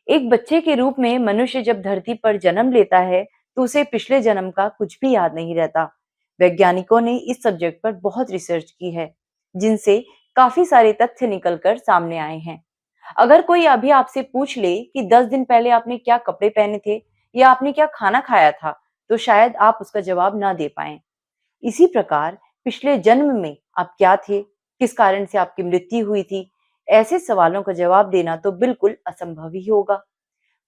एक बच्चे के रूप में मनुष्य जब धरती पर जन्म लेता है, तो उसे पिछले जन्म का कुछ भी याद नहीं रहता। वैज्ञानिकों ने इस सब्जेक्ट पर बहुत रिसर्च की है, जिनसे काफी सारे तथ्य निकलकर सामने आए हैं। अगर कोई अभी आपसे पूछ ले कि 10 दिन पहले आपने क्या कपड़े पहने थे या आपने क्या खाना खाया था, तो शायद आप उसका जवाब ना दे पाएं। इसी प्रकार पिछले जन्म में आप क्या थे, किस कारण से आपकी मृत्यु हुई थी, ऐसे सवालों का जवाब देना तो बिल्कुल असंभव ही होगा।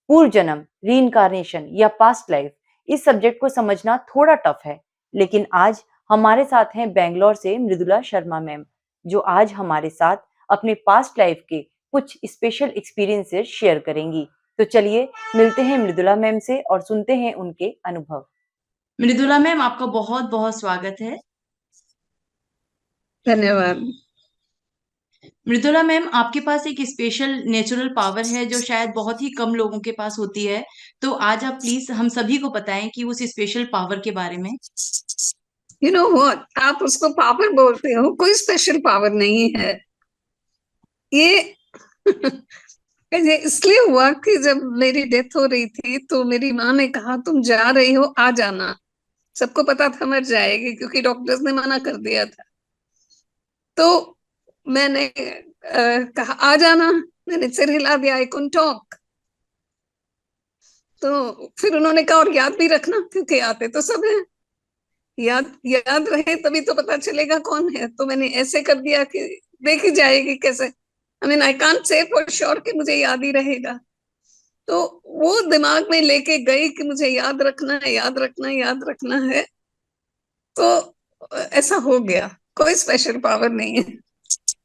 पूर्व जन्म, रीइंकार्नेशन या पास्ट लाइफ, इस सब्जेक्ट को समझना थोड़ा टफ है, लेकिन आज हमारे साथ हैं बेंगलोर से मृदुला शर्मा मैम, जो आज हमारे साथ अपने पास्ट लाइफ के कुछ स्पेशल एक्सपीरियंसेस शेयर करेंगी। तो चलिए मिलते हैं मृदुला मैम से और सुनते हैं उनके अनुभव। मृदुला मैम, आपका बहुत बहुत स्वागत है। धन्यवाद। मृदुला मैम, आपके पास एक स्पेशल नेचुरल पावर है जो शायद बहुत ही कम लोगों के पास होती है। तो आज आप प्लीज हम सभी को बताएं कि उस स्पेशल पावर के बारे में। यू नो व्हाट, आप उसको पावर बोलते हो, कोई स्पेशल पावर नहीं है ये। ये इसलिए हुआ कि जब मेरी डेथ हो रही थी तो मेरी माँ ने कहा तुम जा रही हो, आ जाना। सबको पता था मर जाएगी क्योंकि डॉक्टर्स ने मना कर दिया था। तो मैंने कहा आ जाना। मैंने सिर हिला दिया, आई कुडंट टॉक। तो फिर उन्होंने कहा और याद भी रखना क्योंकि आते तो सब हैं। याद याद रहे तभी तो पता चलेगा कौन है। तो मैंने ऐसे कर दिया कि देखी जाएगी कैसे। I mean I can't say for sure कि मुझे याद ही रहेगा। तो वो दिमाग में लेके गई कि मुझे याद रखना है, याद रखना है, याद रखना है। तो ऐसा हो गया, कोई स्पेशल पावर नहीं है।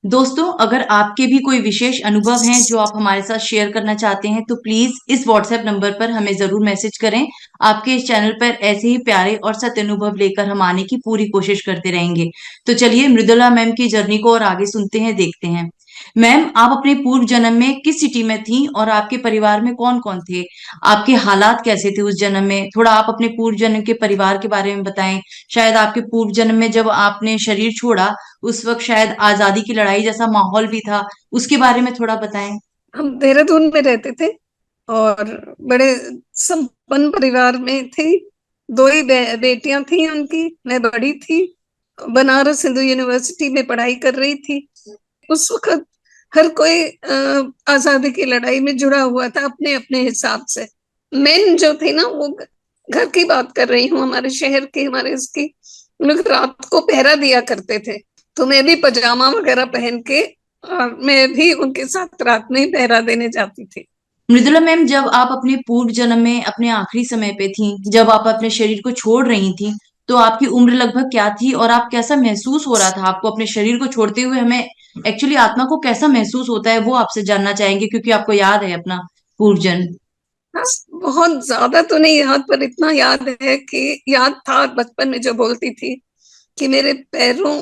दोस्तों, अगर आपके भी कोई विशेष अनुभव हैं जो आप हमारे साथ शेयर करना चाहते हैं, तो प्लीज इस व्हाट्सएप नंबर पर हमें जरूर मैसेज करें। आपके इस चैनल पर ऐसे ही प्यारे और सत्य अनुभव लेकर हम आने की पूरी कोशिश करते रहेंगे। तो चलिए मृदुला मैम की जर्नी को और आगे सुनते हैं, देखते हैं। मैम, आप अपने पूर्व जन्म में किस सिटी में थी और आपके परिवार में कौन कौन थे? आपके हालात कैसे थे उस जन्म में? थोड़ा आप अपने पूर्व जन्म के परिवार के बारे में बताएं। शायद आपके पूर्व जन्म में जब आपने शरीर छोड़ा, उस वक्त शायद आजादी की लड़ाई जैसा माहौल भी था, उसके बारे में थोड़ा बताएं। हम देहरादून में रहते थे और बड़े संपन्न परिवार में थी। दो ही बेटियां थी उनकी, मैं बड़ी थी। बनारस हिंदू यूनिवर्सिटी में पढ़ाई कर रही थी। उस वक्त हर कोई आजादी की लड़ाई में जुड़ा हुआ था अपने अपने हिसाब से। मेन जो थे ना, वो घर की बात कर रही हूँ, हमारे शहर की, हमारे इसकी, लोग रात को पहरा दिया करते थे। तो मैं भी पजामा वगैरह पहन के और मैं भी उनके साथ रात में पहरा देने जाती थी। मृदुला मैम, जब आप अपने पूर्व जन्म में अपने आखिरी समय पे थी, जब आप अपने शरीर को छोड़ रही थी, तो आपकी उम्र लगभग क्या थी और आप कैसा महसूस हो रहा था आपको अपने शरीर को छोड़ते हुए? हमें एक्चुअली आत्मा को कैसा महसूस होता है वो आपसे जानना चाहेंगे, क्योंकि आपको याद है अपना पूर्व जन्म। हाँ, बहुत ज्यादा तो नहीं याद, पर इतना याद है कि याद था बचपन में जो बोलती थी कि मेरे पैरों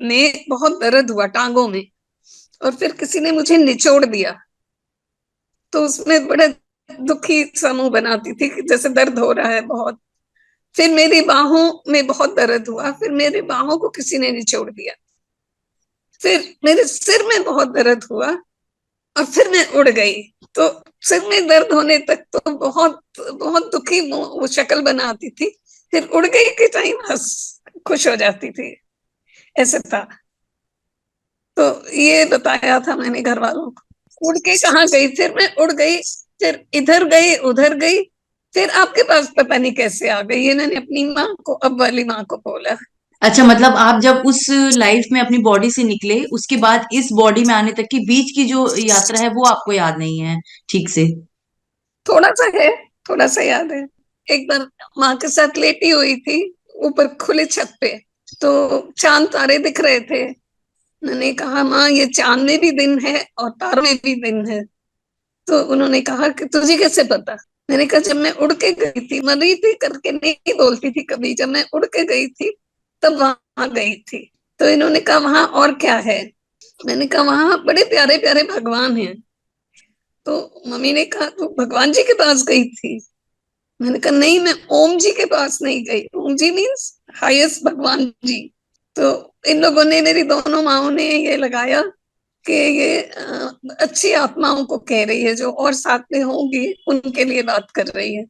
में बहुत दर्द हुआ, टांगों में। और फिर किसी ने मुझे निचोड़ दिया, तो उसमें बड़े दुखी समूह बनाती थी कि जैसे दर्द हो रहा है बहुत। फिर मेरी बाहों में बहुत दर्द हुआ, फिर मेरी बाहों को किसी ने निचोड़ दिया। फिर मेरे सिर में बहुत दर्द हुआ और फिर मैं उड़ गई। तो सिर में दर्द होने तक तो बहुत बहुत दुखी वो शक्ल बनाती थी। फिर उड़ गई के टाइम हंस खुश हो जाती थी, ऐसे था। तो ये बताया था मैंने घर वालों को। उड़ के कहाँ गई, फिर मैं उड़ गई, फिर इधर गई उधर गई, फिर आपके पास पता नहीं कैसे आ गई। ये मैंने अपनी माँ को, अब वाली माँ को बोला। अच्छा, मतलब आप जब उस लाइफ में अपनी बॉडी से निकले, उसके बाद इस बॉडी में आने तक की बीच की जो यात्रा है वो आपको याद नहीं है ठीक से? थोड़ा सा है, थोड़ा सा याद है। एक बार माँ के साथ लेटी हुई थी ऊपर खुले छत पे, तो चांद तारे दिख रहे थे। मैंने कहा माँ, ये चांद में भी दिन है और तारों में भी दिन है। तो उन्होंने कहा कि तुझे कैसे पता? मैंने कहा जब मैं उड़ के गई थी, मरी थी करके नहीं बोलती थी कभी, जब मैं उड़ के गई थी तब वहां गई थी। तो इन्होंने कहा वहां और क्या है? मैंने कहा वहां बड़े प्यारे प्यारे भगवान हैं। तो मम्मी ने कहा तू भगवान जी के पास गई थी? मैंने कहा नहीं, मैं ओम जी के पास नहीं गई। ओम जी मीन्स हाईएस्ट भगवान जी। तो इन लोगों ने, मेरी दोनों माओ ने ये लगाया कि ये अच्छी आत्माओं को कह रही है, जो और साथ में होंगी उनके लिए बात कर रही है।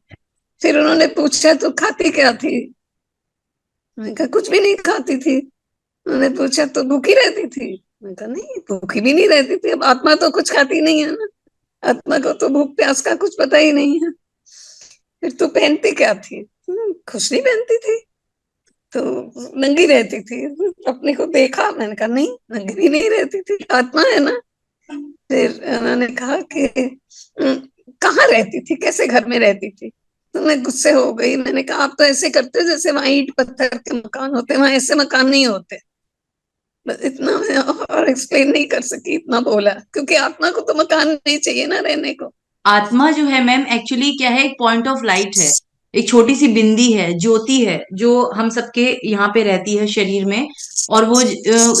फिर उन्होंने पूछा तो खाती क्या थी? मैंने कहा कुछ भी नहीं खाती थी। उन्होंने पूछा तो भूखी रहती थी? मैंने कहा नहीं, भूखी भी नहीं रहती थी। अब आत्मा तो कुछ खाती नहीं है ना, आत्मा को तो भूख प्यास का कुछ पता ही नहीं है। फिर तू पहनती क्या थी? कुछ नहीं पहनती थी, तो नंगी रहती थी। अपने को देखा, मैंने कहा नहीं, नंगी भी नहीं रहती थी, आत्मा है ना। फिर उन्होंने कहा कि कहाँ रहती थी, कैसे घर में रहती थी? तो मैं गुस्से हो गई। मैंने कहा आप तो ऐसे करते हो जैसे वहां ईंट पत्थर के मकान होते हैं, वहां ऐसे मकान नहीं होते। बस इतना मैं और एक्सप्लेन नहीं कर सकी, इतना बोला, क्योंकि आत्मा को तो मकान नहीं चाहिए ना रहने को। आत्मा जो है मैम एक्चुअली क्या है, एक पॉइंट ऑफ लाइट है, एक छोटी सी बिंदी है, ज्योति है, जो हम सबके यहाँ पे रहती है शरीर में। और वो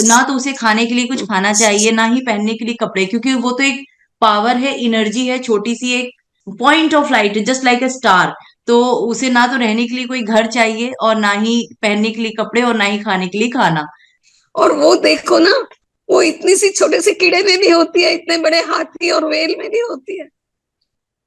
ना तो उसे खाने के लिए कुछ खाना चाहिए, ना ही पहनने के लिए कपड़े, क्योंकि वो तो एक पावर है, एनर्जी है, छोटी सी एक पॉइंट ऑफ लाइट है, जस्ट लाइक अ स्टार। तो उसे ना तो रहने के लिए कोई घर चाहिए, और ना ही पहनने के लिए कपड़े, और ना ही खाने के लिए खाना। और वो देखो ना, वो इतनी सी छोटे से कीड़े में भी होती है, इतने बड़े हाथी और व्हेल में भी होती है।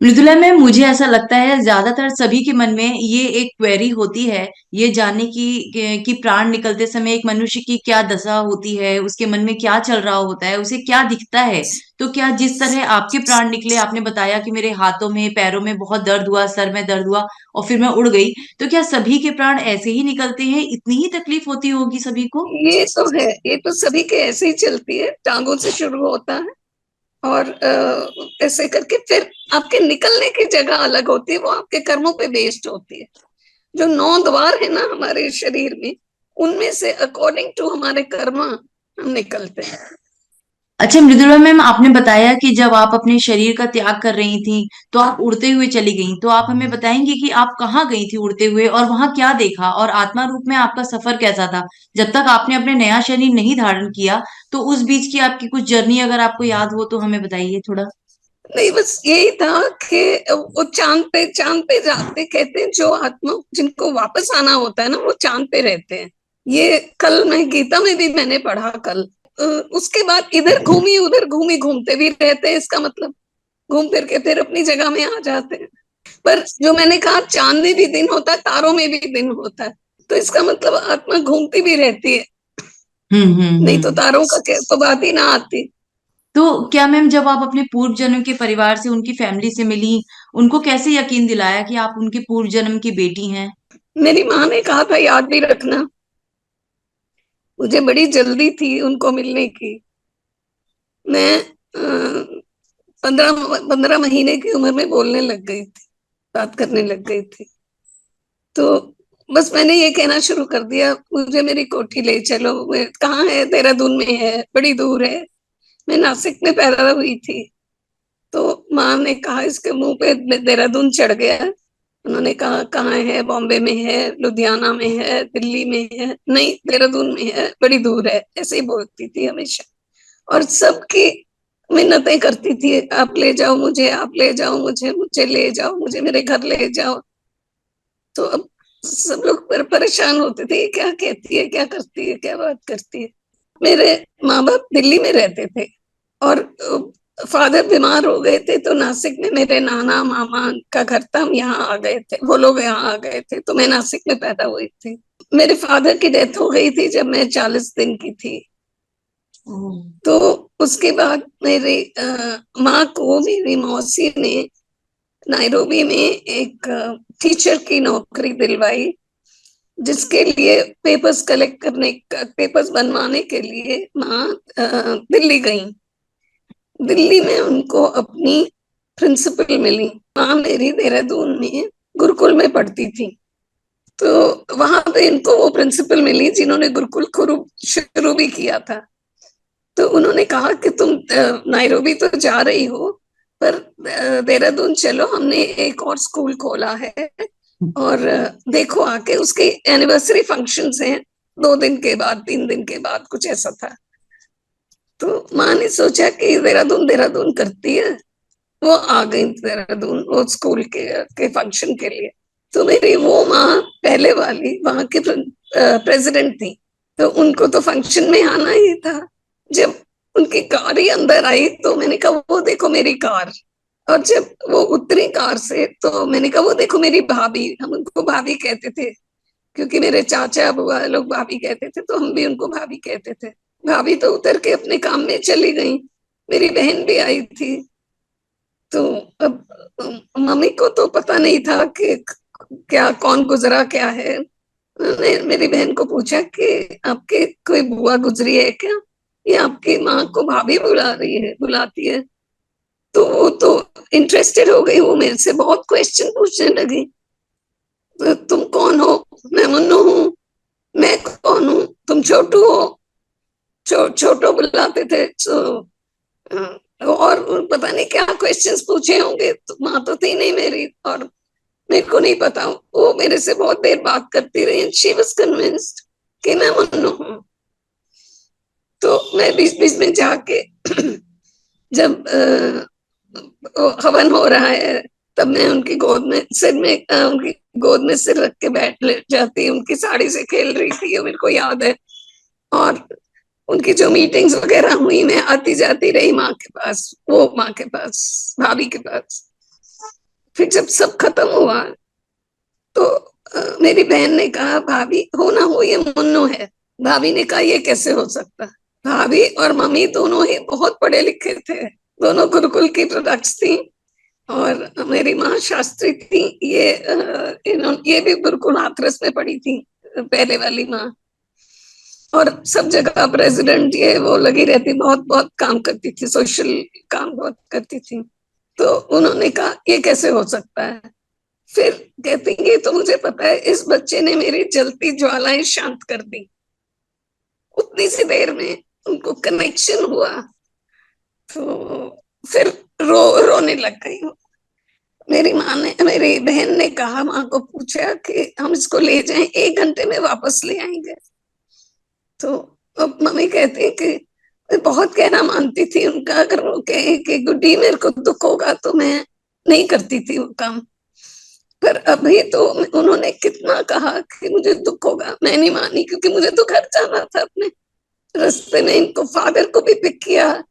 मृदुला मैम, मुझे ऐसा लगता है ज्यादातर सभी के मन में ये एक क्वेरी होती है, ये जानने की कि प्राण निकलते समय एक मनुष्य की क्या दशा होती है, उसके मन में क्या चल रहा होता है, उसे क्या दिखता है। तो क्या जिस तरह आपके प्राण निकले, आपने बताया कि मेरे हाथों में पैरों में बहुत दर्द हुआ, सर में दर्द हुआ, और फिर मैं उड़ गई, तो क्या सभी के प्राण ऐसे ही निकलते हैं? इतनी ही तकलीफ होती होगी सभी को? ये तो है, ये तो सभी के ऐसे ही चलती है, टांगों से शुरू होता है और ऐसे करके फिर आपके निकलने की जगह अलग होती है, वो आपके कर्मों पे बेस्ड होती है। जो 9 द्वार है ना हमारे शरीर में, उनमें से अकॉर्डिंग टू हमारे कर्म हम निकलते हैं। अच्छा मृदुला मैम, आपने बताया कि जब आप अपने शरीर का त्याग कर रही थी, तो आप उड़ते हुए चली गई, तो आप हमें बताएंगी कि आप कहाँ गई थी उड़ते हुए, और वहां क्या देखा, और आत्मा रूप में आपका सफर कैसा था जब तक आपने अपने नया शरीर नहीं धारण किया? तो उस बीच की आपकी कुछ जर्नी अगर आपको याद हो तो हमें बताइए थोड़ा। नहीं, बस यही था कि वो चांद पे जाते, कहते हैं जो आत्मा जिनको वापस आना होता है ना, वो चांद पे रहते हैं। ये कल मैं गीता में भी मैंने पढ़ा कल। उसके बाद इधर घूमी उधर घूमी, घूमते भी रहते हैं, इसका मतलब घूम फिर के फिर अपनी जगह में आ जाते हैं। पर जो मैंने कहा, चांद में भी दिन होता है, तारों में भी दिन होता है, तो इसका मतलब आत्मा घूमती भी रहती है। नहीं तो हम्म। तारों का तो बात ही ना आती। तो क्या मैम, जब आप अपने पूर्व जन्म के परिवार से, उनकी फैमिली से मिली, उनको कैसे यकीन दिलाया कि आप उनके पूर्व जन्म की बेटी हैं? मेरी माँ ने कहा था याद भी रखना। मुझे बड़ी जल्दी थी उनको मिलने की। मैं 15 महीने की उम्र में बोलने लग गई थी, बात करने लग गई थी। तो बस मैंने ये कहना शुरू कर दिया, मुझे मेरी कोठी ले चलो। कहाँ है? देहरादून में है, बड़ी दूर है। मैं नासिक में पैदा हुई थी। तो माँ ने कहा इसके मुंह पे देहरादून चढ़ गया। उन्होंने कहा कहाँ है? बॉम्बे में है, लुधियाना में है, दिल्ली में है? नहीं, देहरादून में है, बड़ी दूर है, ऐसे ही बोलती थी हमेशा। और सबकी मिन्नतें करती थी, आप ले जाओ मुझे, आप ले जाओ मुझे, मुझे ले जाओ, मुझे मेरे घर ले जाओ। तो अब सब लोग परेशान होते थे, क्या कहती है, क्या करती है, क्या बात करती है। मेरे माँ बाप दिल्ली में रहते थे और फादर बीमार हो गए थे, तो नासिक में मेरे नाना मामा का घर था, हम यहाँ आ गए थे, वो लोग यहाँ आ गए थे, तो मैं नासिक में पैदा हुई थी। मेरे फादर की डेथ हो गई थी जब मैं 40 दिन की थी। तो उसके बाद मेरी माँ को मेरी मौसी ने नायरोबी में एक टीचर की नौकरी दिलवाई, जिसके लिए पेपर्स कलेक्ट करने का, पेपर्स बनवाने के लिए माँ दिल्ली गई। दिल्ली में उनको अपनी प्रिंसिपल मिली। माँ मेरी देहरादून में गुरुकुल में पढ़ती थी, तो वहां पे इनको वो प्रिंसिपल मिली जिन्होंने गुरुकुल शुरू भी किया था। तो उन्होंने कहा कि तुम नायरोबी तो जा रही हो, पर देहरादून चलो, हमने एक और स्कूल खोला है, और देखो आके, उसके एनिवर्सरी फंक्शंस हैं 2 दिन के बाद, 3 दिन के बाद, कुछ ऐसा था। तो माँ ने सोचा कि देहरादून देहरादून करती है, वो आ गई देहरादून वो स्कूल के फंक्शन के लिए। तो मेरी वो माँ पहले वाली वहां की प्रेसिडेंट थी, तो उनको तो फंक्शन में आना ही था। जब उनकी कार ही अंदर आई तो मैंने कहा वो देखो मेरी कार। और जब वो उतरी कार से तो मैंने कहा वो देखो मेरी भाभी। हम उनको भाभी कहते थे क्योंकि मेरे चाचा बुआ लोग भाभी कहते थे, तो हम भी उनको भाभी कहते थे। भाभी तो उतर के अपने काम में चली गई। मेरी बहन भी आई थी। तो अब मम्मी को तो पता नहीं था कि क्या कौन गुजरा क्या है। मैंने मेरी बहन को पूछा कि आपके कोई बुआ गुजरी है क्या, ये आपकी माँ को भाभी बुला रही है, बुलाती है। तो वो तो इंटरेस्टेड हो गई, वो मेरे से बहुत क्वेश्चन पूछने लगी। तो तुम कौन हो? मैं मुन्नू हूँ। मैं कौन हूँ? तुम छोटू हो। छोटो बुलाते थे। और पता नहीं क्या क्वेश्चंस पूछे होंगे, तो माँ तो थी नहीं मेरी और मेरे को नहीं पता। वो मेरे से बहुत देर बात करती रही। शी वाज कन्विंस्ड कि मैं मुन्नू हूँ। तो मैं बीच बीच में जाके जब हवन हो रहा है तब मैं उनकी गोद में सिर में उनकी गोद में सिर रख के बैठ जाती। उनकी साड़ी से खेल रही थी, ये मेरे को याद है। और उनकी जो मीटिंग्स वगैरह हुई, मैं आती जाती रही माँ के पास, वो माँ के पास, भाभी के पास। फिर जब सब खत्म हुआ तो मेरी बहन ने कहा भाभी हो ना हो ये मुन्नू है। भाभी ने कहा ये कैसे हो सकता। भाभी और मम्मी दोनों ही बहुत पढ़े लिखे थे, दोनों गुरुकुल की प्रोडक्ट्स थी। और मेरी माँ शास्त्री थी, ये भी गुरुकुल हाथरस में पढ़ी थी, पहले वाली माँ। और सब जगह प्रेसिडेंट ये वो लगी रहती, बहुत बहुत काम करती थी, सोशल काम बहुत करती थी। तो उन्होंने कहा ये कैसे हो सकता है। फिर कहती ये तो मुझे पता है, इस बच्चे ने मेरी जलती ज्वालाएं शांत कर दी। उतनी सी देर में उनको कनेक्शन हुआ। तो फिर रोने लग गई। मेरी माँ ने, मेरी बहन ने कहा, माँ को पूछा कि हम इसको ले जाएं, 1 घंटे में वापस ले आएंगे। तो अब मम्मी कहती है कि मैं बहुत कहना मानती थी उनका। अगर वो कहे कि गुड्डी मेरे को दुख होगा तो मैं नहीं करती थी वो काम। पर अभी तो उन्होंने कितना कहा कि मुझे दुख होगा, मैं नहीं मानी, क्योंकि मुझे तो घर जाना था अपने। रास्ते में इनको फादर को भी पिक किया,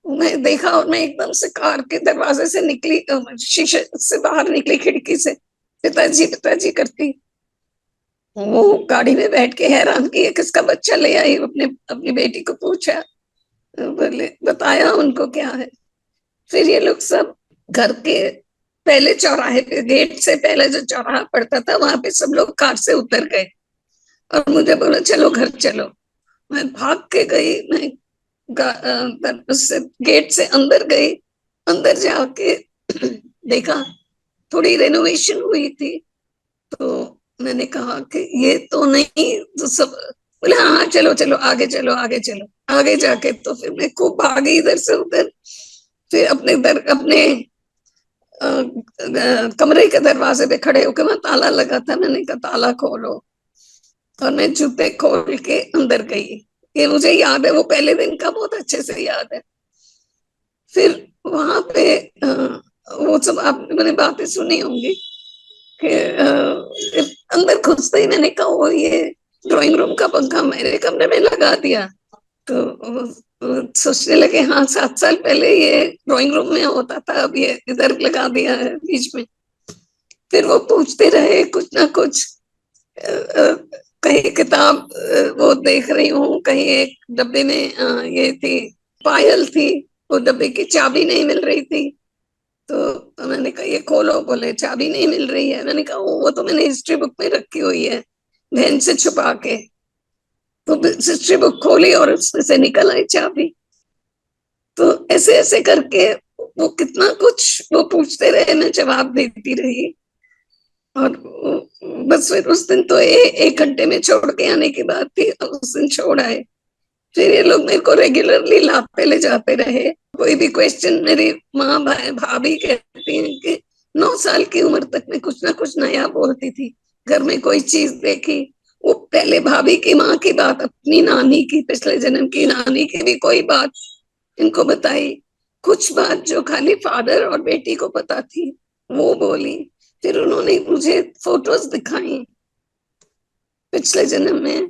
मैं देखा और मैं एकदम से कार के दरवाजे से निकली, शीशे से बाहर निकली खिड़की से, पिताजी पिताजी करती। वो गाड़ी में बैठ के हैरान किया किसका बच्चा ले आई, अपने अपनी बेटी को पूछा, बोले बताया उनको क्या है। फिर ये लोग सब घर के पहले चौराहे पे, गेट से पहले जो चौराहा पड़ता था वहां पे सब लोग कार से उतर गए और मुझे बोला चलो घर चलो। मैं भाग के गई। मैं उससे गेट से अंदर गई। अंदर जाके देखा थोड़ी रेनोवेशन हुई थी। तो मैंने कहा कि ये तो नहीं, तो सब बोले हाँ हाँ चलो चलो आगे चलो आगे चलो। आगे जाके तो फिर मैं खूब भागी इधर से उधर। फिर अपने कमरे के दरवाजे पे खड़े होकर, मैं ताला लगा था, मैंने कहा ताला खोलो। और मैं जूते खोल के अंदर गई। ये मुझे याद है, वो पहले दिन का बहुत अच्छे से याद है। फिर वहां पे वो सब आप मैंने बातें सुनी होंगी कि अंदर घुसते ही मैंने कहा वो ये ड्राइंग रूम का पंखा मेरे कमरे में लगा दिया। तो सोचने लगे हाँ 7 साल पहले ये ड्राइंग रूम में होता था, अब ये इधर लगा दिया है बीच में। फिर वो पूछते रहे कुछ ना कुछ। कहीं किताब वो देख रही हूँ, कहीं एक डब्बे में ये थी, पायल थी, वो डब्बे की चाबी नहीं मिल रही थी। तो मैंने कहा ये खोलो, बोले चाबी नहीं मिल रही है। मैंने कहा वो तो मैंने हिस्ट्री बुक में रखी हुई है बहन से छुपा के। तो हिस्ट्री बुक खोली और उसमें से निकल आई चाबी। तो ऐसे ऐसे करके वो कितना कुछ वो पूछते रहे, मैं जवाब देती रही। और बस फिर उस दिन तो 1 घंटे में छोड़ के आने की बात थी, उस दिन छोड़ आए। फिर ये लोग मेरे को रेगुलरली लाते ले जाते रहे। कोई भी क्वेश्चन मेरी माँ भाभी कहती हैं कि 9 साल की उम्र तक मैं कुछ ना कुछ नया बोलती थी। घर में कोई चीज देखी, वो पहले भाभी की माँ की बात, अपनी नानी की, पिछले जन्म की नानी की भी कोई बात इनको बताई। कुछ बात जो खाली फादर और बेटी को पता थी वो बोली। फिर उन्होंने मुझे फोटोज दिखाई पिछले जन्म में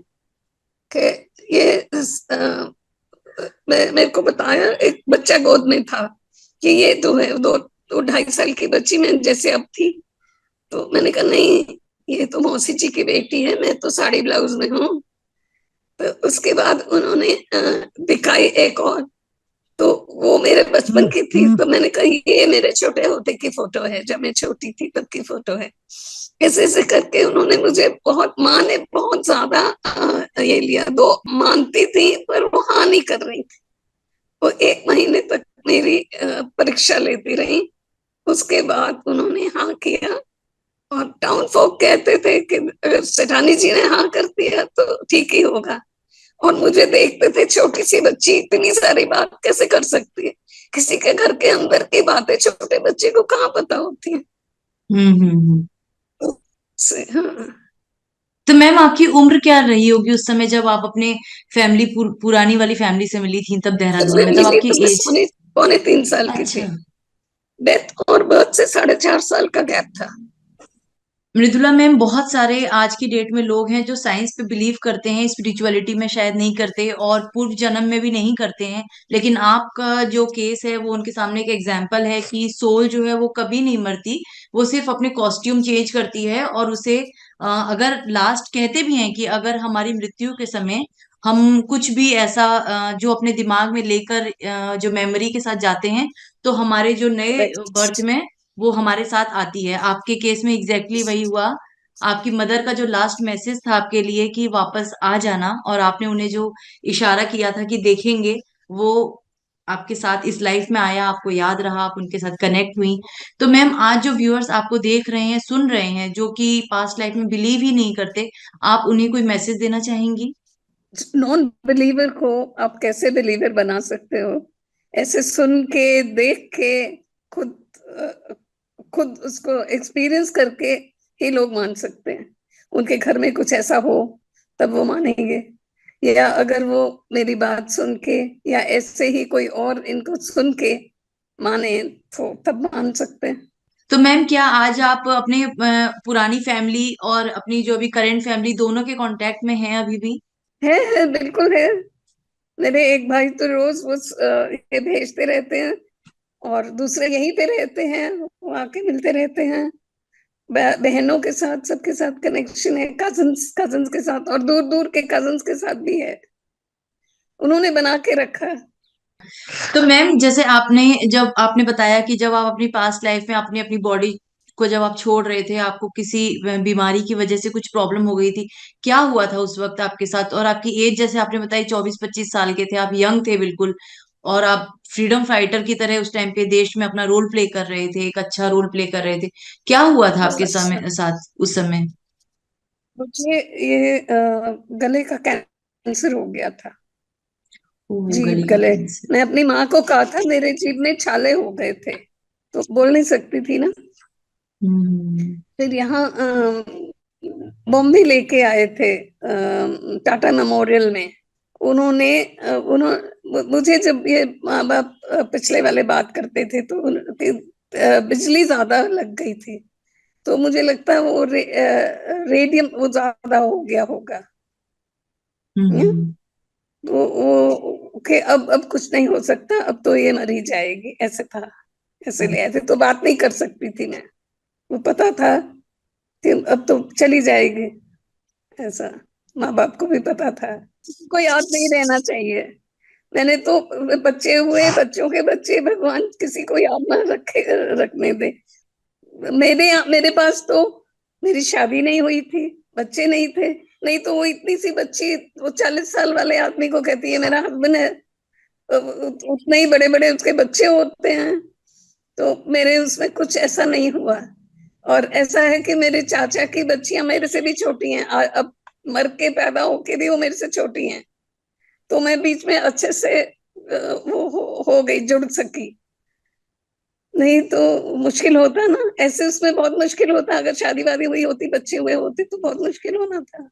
कि ये मेरे को बताया, एक बच्चा गोद में था कि ये तो है, दो दो 2.5 साल की बच्ची मैं जैसे अब थी। तो मैंने कहा नहीं, ये तो मौसी जी की बेटी है, मैं तो साड़ी ब्लाउज में हूँ। तो उसके बाद उन्होंने दिखाई एक और, तो वो मेरे बचपन की थी। तो मैंने कहा ये मेरे छोटे होते की फोटो है, जब मैं छोटी थी तब की फोटो है। ऐसे ऐसे करके उन्होंने मुझे बहुत, माँ ने बहुत ज्यादा ये लिया। दो मानती थी पर वो हाँ नहीं कर रही थी। वो 1 महीने तक मेरी परीक्षा लेती रही। उसके बाद उन्होंने हाँ किया। और टाउन फोक कहते थे कि अगर सेठानी जी ने हाँ कर दिया तो ठीक ही होगा। और मुझे देखते थे, छोटी सी बच्ची इतनी सारी बात कैसे कर सकती है। किसी के घर के अंदर की बातें छोटे बच्चे को कहाँ पता होती है। हम्म। हाँ। तो मैम आपकी उम्र क्या रही होगी उस समय जब आप अपने फैमिली पुरानी वाली फैमिली से मिली थी तब जब देहरादून मैं में, तब मिली आपकी तो मैं एज? पौने 3 साल की अच्छा। थी। डेथ और बर्थ से 4.5 साल का गैप था। मृदुला मैम, बहुत सारे आज की डेट में लोग हैं जो साइंस पे बिलीव करते हैं, स्पिरिचुअलिटी में शायद नहीं करते और पूर्व जन्म में भी नहीं करते हैं। लेकिन आपका जो केस है वो उनके सामने एक एग्जाम्पल है कि सोल जो है वो कभी नहीं मरती। वो सिर्फ अपने कॉस्ट्यूम चेंज करती है और उसे अगर लास्ट कहते भी हैं कि अगर हमारी मृत्यु के समय हम कुछ भी ऐसा जो अपने दिमाग में लेकर जो मेमोरी के साथ जाते हैं, तो हमारे जो नए बर्थ में वो हमारे साथ आती है। आपके केस में एग्जैक्टली वही हुआ। आपकी मदर का जो लास्ट मैसेज था आपके लिए कि वापस आ जाना, और आपने उन्हें जो इशारा किया था कि देखेंगे, वो आपके साथ इस लाइफ में आया, आपको याद रहा, आप उनके साथ कनेक्ट हुई। तो मैम, आज जो व्यूअर्स आपको देख रहे हैं, सुन रहे हैं, जो कि पास्ट लाइफ में बिलीव ही नहीं करते, आप उन्हें कोई मैसेज देना चाहेंगी? नॉन बिलीवर को आप कैसे बिलीवर बना सकते हो? ऐसे सुन के, देख के, खुद खुद उसको एक्सपीरियंस करके ही लोग मान सकते हैं। उनके घर में कुछ ऐसा हो तब वो मानेंगे, या अगर वो मेरी बात सुन के या ऐसे ही कोई और इनको सुन के माने तो तब मान सकते हैं। तो मैम, क्या आज आप अपने पुरानी फैमिली और अपनी जो अभी करंट फैमिली दोनों के कांटेक्ट में हैं अभी भी? है, बिल्कुल है। मेरे एक भाई तो रोज वो ये भेजते रहते हैं, और दूसरे यहीं पे रहते हैं, वो आके मिलते रहते हैं। बहनों के साथ, सबके साथ कनेक्शन है, कजन्स कजन्स के साथ, और दूर दूर के कजन्स के साथ भी है। उन्होंने बना के रखा है। तो मैम, जैसे आपने जब आपने बताया कि जब आप अपनी पास्ट लाइफ में अपनी अपनी बॉडी को जब आप छोड़ रहे थे, आपको किसी बीमारी की वजह से कुछ प्रॉब्लम हो गई थी, क्या हुआ था उस वक्त आपके साथ? और आपकी एज जैसे आपने बताई 24-25 साल के थे, आप यंग थे बिल्कुल, और आप फ्रीडम फाइटर की तरह उस टाइम पे देश में अपना रोल प्ले कर रहे थे, एक अच्छा रोल प्ले कर रहे थे। क्या हुआ था आपके अच्छा, समय साथ उस समय? मुझे ये गले का कैंसर हो गया था। ओ, जीभ, गले का गले। कैंसर। मैं अपनी माँ को कहा था, मेरे जीभ में छाले हो गए थे, तो बोल नहीं सकती थी ना। हम्म। फिर यहाँ बॉम्बे लेके आए थे, टाटा मेमोरियल में। उन्होंने मुझे, जब ये माँ बाप पिछले वाले बात करते थे तो उनकी बिजली ज्यादा लग गई थी। तो मुझे लगता है वो रेडियम वो ज्यादा हो गया होगा। हम्म? हम्म। वो के अब कुछ नहीं हो सकता, अब तो ये मर ही जाएगी, ऐसे था। ऐसे ले ऐसे तो बात नहीं कर सकती थी मैं। वो पता था कि अब तो चली जाएगी, ऐसा। माँ बाप को भी पता था। को याद नहीं रहना चाहिए। मैंने तो, बच्चे हुए, बच्चों के बच्चे, भगवान किसी को याद ना रखे, रखने दे। मेरे पास तो मेरी शादी नहीं हुई थी, बच्चे नहीं थे। नहीं तो वो इतनी सी बच्ची, वो 40 साल वाले आदमी को कहती है मेरा हस्बैंड है, उतने ही बड़े बड़े उसके बच्चे होते हैं। तो मेरे उसमें कुछ ऐसा नहीं हुआ। और ऐसा है कि मेरे चाचा की बच्चियां मेरे से भी छोटी हैं, अब मर के पैदा होके भी वो मेरे से छोटी हैं। तो मैं बीच में अच्छे से वो हो गई, जुड़ सकी। नहीं तो मुश्किल होता ना, ऐसे उसमें बहुत मुश्किल होता। अगर शादी वादी हुई होती, बच्चे हुए होते तो बहुत मुश्किल होना था।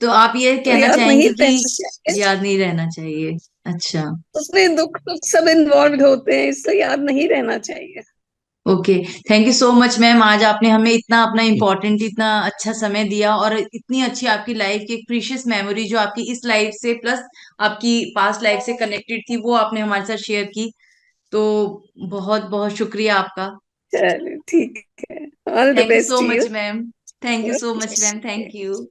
तो आप ये तो कहना याद नहीं चाहेंगे कि रहना चाहिए। याद नहीं रहना चाहिए? अच्छा। उसमें दुख सुख सब इन्वॉल्व होते हैं, इसलिए याद नहीं रहना चाहिए। Okay, thank you so much ma'am. आज आपने हमें इतना अपना इम्पोर्टेंट, इतना अच्छा समय दिया और इतनी अच्छी आपकी लाइफ की एक प्रीशियस मेमोरी जो आपकी इस लाइफ से प्लस आपकी पास्ट लाइफ से कनेक्टेड थी, वो आपने हमारे साथ शेयर की। तो बहुत बहुत शुक्रिया आपका। चलो ठीक है, all the thank you best so too much you. Ma'am. Thank you so much ma'am. Okay. Thank you.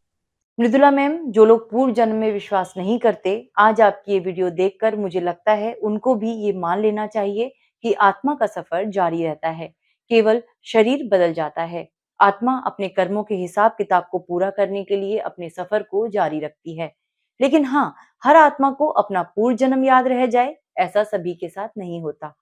Mridula ma'am, जो लोग पूर्व जन्म में विश्वास नहीं करते, आज आपकी ये वीडियो देखकर मुझे लगता है उनको भी ये मान लेना चाहिए कि आत्मा का सफर जारी रहता है, केवल शरीर बदल जाता है। आत्मा अपने कर्मों के हिसाब किताब को पूरा करने के लिए अपने सफर को जारी रखती है। लेकिन हाँ, हर आत्मा को अपना पूर्व जन्म याद रह जाए, ऐसा सभी के साथ नहीं होता।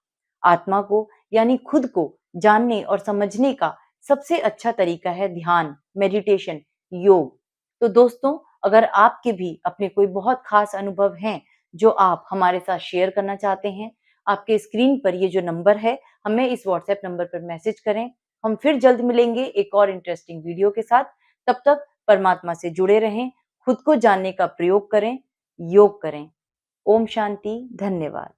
आत्मा को यानी खुद को जानने और समझने का सबसे अच्छा तरीका है ध्यान, मेडिटेशन, योग। तो दोस्तों, अगर आपके भी अपने कोई बहुत खास अनुभव हैं जो आप हमारे साथ शेयर करना चाहते हैं, आपके स्क्रीन पर ये जो नंबर है, हमें इस व्हाट्सएप नंबर पर मैसेज करें। हम फिर जल्द मिलेंगे एक और इंटरेस्टिंग वीडियो के साथ। तब तक परमात्मा से जुड़े रहें, खुद को जानने का प्रयोग करें, योग करें। ओम शांति, धन्यवाद।